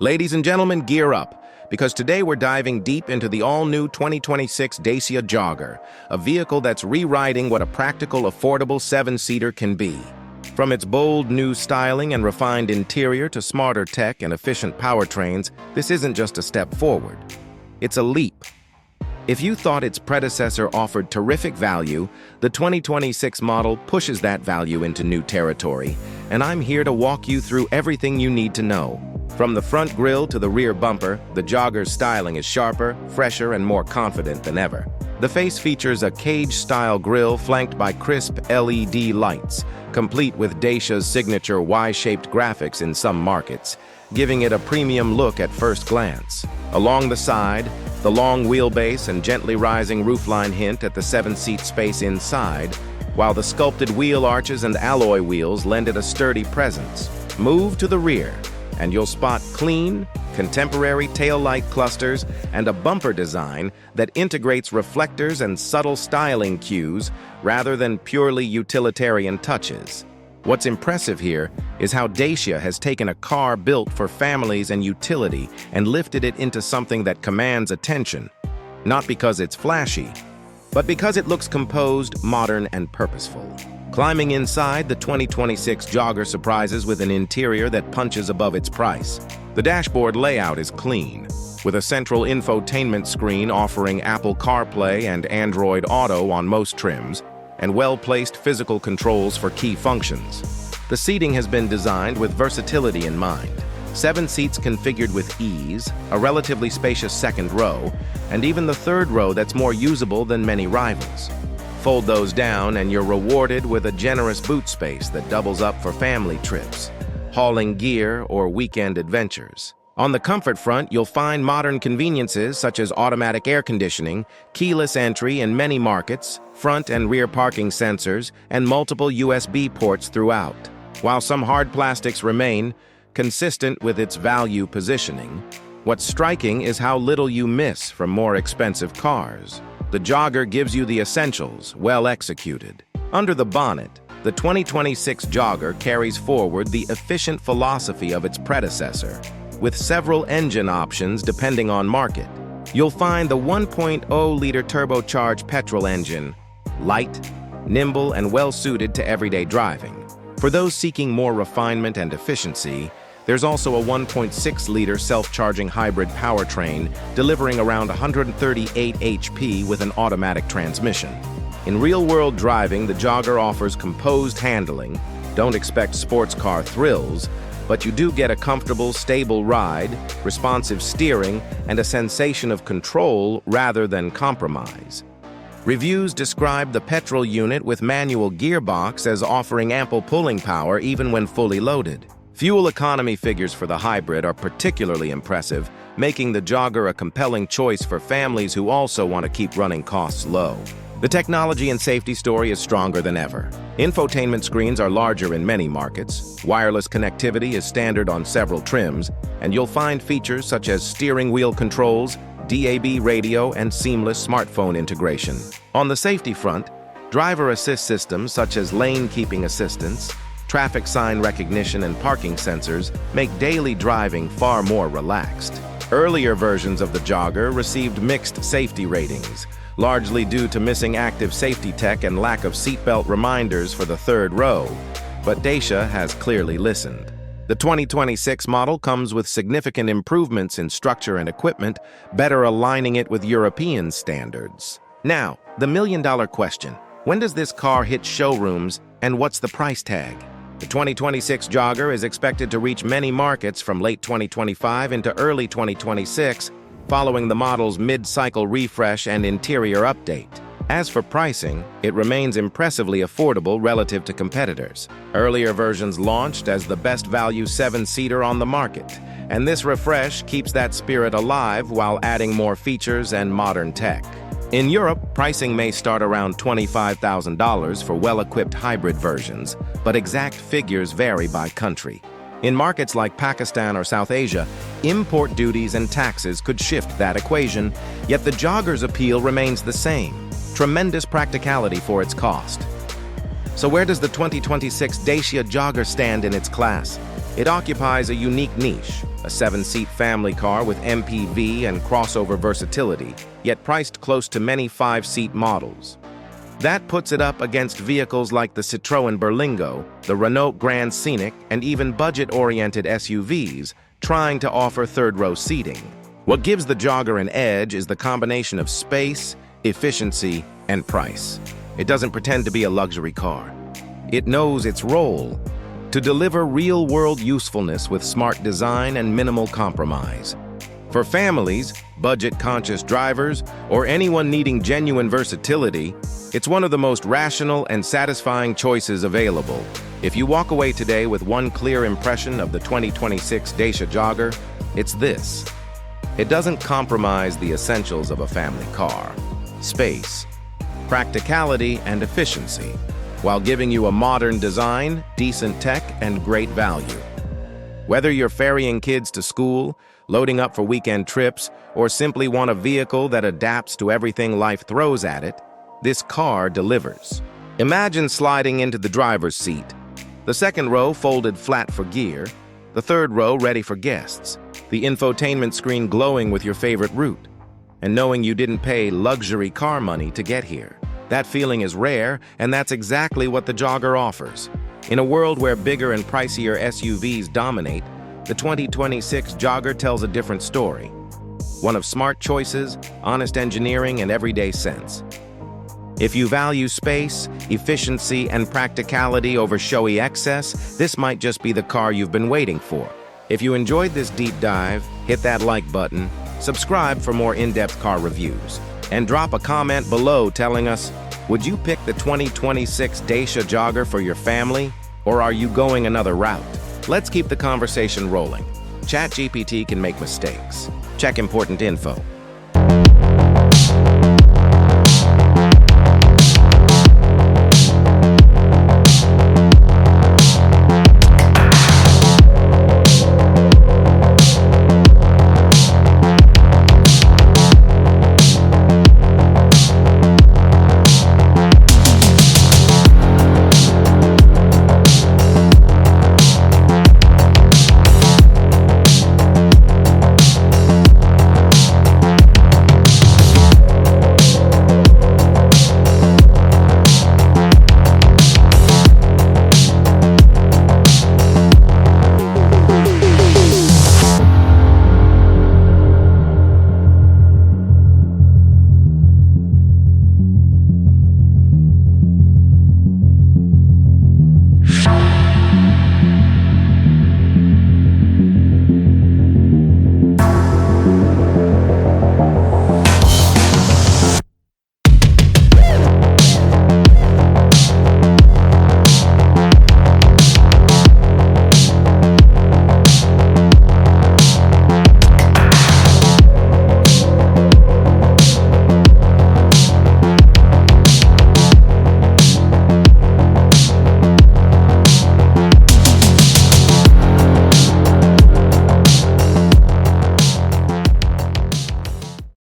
Ladies and gentlemen, gear up, because today we're diving deep into the all-new 2026 Dacia Jogger, a vehicle that's rewriting what a practical, affordable seven-seater can be. From its bold new styling and refined interior to smarter tech and efficient powertrains, this isn't just a step forward. It's a leap. If you thought its predecessor offered terrific value, the 2026 model pushes that value into new territory, and I'm here to walk you through everything you need to know. From the front grille to the rear bumper, the Jogger's styling is sharper, fresher, and more confident than ever. The face features a cage-style grille flanked by crisp LED lights, complete with Dacia's signature Y-shaped graphics in some markets, giving it a premium look at first glance. Along the side, the long wheelbase and gently rising roofline hint at the seven-seat space inside, while the sculpted wheel arches and alloy wheels lend it a sturdy presence. Move to the rear, and you'll spot clean, contemporary taillight clusters and a bumper design that integrates reflectors and subtle styling cues rather than purely utilitarian touches. What's impressive here is how Dacia has taken a car built for families and utility and lifted it into something that commands attention, not because it's flashy, but because it looks composed, modern, and purposeful. Climbing inside, the 2026 Jogger surprises with an interior that punches above its price. The dashboard layout is clean, with a central infotainment screen offering Apple CarPlay and Android Auto on most trims, and well-placed physical controls for key functions. The seating has been designed with versatility in mind. 7 seats configured with ease, a relatively spacious second row, and even the third row that's more usable than many rivals. Fold those down and you're rewarded with a generous boot space that doubles up for family trips, hauling gear, or weekend adventures. On the comfort front, you'll find modern conveniences such as automatic air conditioning, keyless entry in many markets, front and rear parking sensors, and multiple USB ports throughout. While some hard plastics remain, consistent with its value positioning, what's striking is how little you miss from more expensive cars. The Jogger gives you the essentials, well executed. Under the bonnet, the 2026 Jogger carries forward the efficient philosophy of its predecessor, with several engine options depending on market. You'll find the 1.0-liter turbocharged petrol engine, light, nimble, and well-suited to everyday driving. For those seeking more refinement and efficiency, there's also a 1.6-liter self-charging hybrid powertrain delivering around 138 HP with an automatic transmission. In real-world driving, the Jogger offers composed handling. Don't expect sports car thrills, but you do get a comfortable, stable ride, responsive steering, and a sensation of control rather than compromise. Reviews describe the petrol unit with manual gearbox as offering ample pulling power even when fully loaded. Fuel economy figures for the hybrid are particularly impressive, making the Jogger a compelling choice for families who also want to keep running costs low. The technology and safety story is stronger than ever. Infotainment screens are larger in many markets, wireless connectivity is standard on several trims, and you'll find features such as steering wheel controls, DAB radio, and seamless smartphone integration. On the safety front, driver assist systems such as lane keeping assistance, traffic sign recognition, and parking sensors make daily driving far more relaxed. Earlier versions of the Jogger received mixed safety ratings, largely due to missing active safety tech and lack of seatbelt reminders for the third row, but Dacia has clearly listened. The 2026 model comes with significant improvements in structure and equipment, better aligning it with European standards. Now, the million-dollar question: when does this car hit showrooms, and what's the price tag? The 2026 Jogger is expected to reach many markets from late 2025 into early 2026, following the model's mid-cycle refresh and interior update. As for pricing, it remains impressively affordable relative to competitors. Earlier versions launched as the best value seven-seater on the market, and this refresh keeps that spirit alive while adding more features and modern tech. In Europe, pricing may start around $25,000 for well-equipped hybrid versions, but exact figures vary by country. In markets like Pakistan or South Asia, import duties and taxes could shift that equation, yet the Jogger's appeal remains the same: tremendous practicality for its cost. So where does the 2026 Dacia Jogger stand in its class? It occupies a unique niche, a 7-seat family car with MPV and crossover versatility, yet priced close to many 5-seat models. That puts it up against vehicles like the Citroën Berlingo, the Renault Grand Scenic, and even budget-oriented SUVs trying to offer third-row seating. What gives the Jogger an edge is the combination of space, efficiency, and price. It doesn't pretend to be a luxury car. It knows its role: to deliver real-world usefulness with smart design and minimal compromise. For families, budget-conscious drivers, or anyone needing genuine versatility, it's one of the most rational and satisfying choices available. If you walk away today with one clear impression of the 2026 Dacia Jogger, it's this: it doesn't compromise the essentials of a family car: space, practicality, and efficiency, while giving you a modern design, decent tech, and great value. Whether you're ferrying kids to school, loading up for weekend trips, or simply want a vehicle that adapts to everything life throws at it, this car delivers. Imagine sliding into the driver's seat, the second row folded flat for gear, the third row ready for guests, the infotainment screen glowing with your favorite route, and knowing you didn't pay luxury car money to get here. That feeling is rare, and that's exactly what the Jogger offers. In a world where bigger and pricier SUVs dominate, the 2026 Jogger tells a different story. One of smart choices, honest engineering, and everyday sense. If you value space, efficiency, and practicality over showy excess, this might just be the car you've been waiting for. If you enjoyed this deep dive, hit that like button, subscribe for more in-depth car reviews, and drop a comment below telling us, would you pick the 2026 Dacia Jogger for your family, or are you going another route? Let's keep the conversation rolling. ChatGPT can make mistakes. Check important info.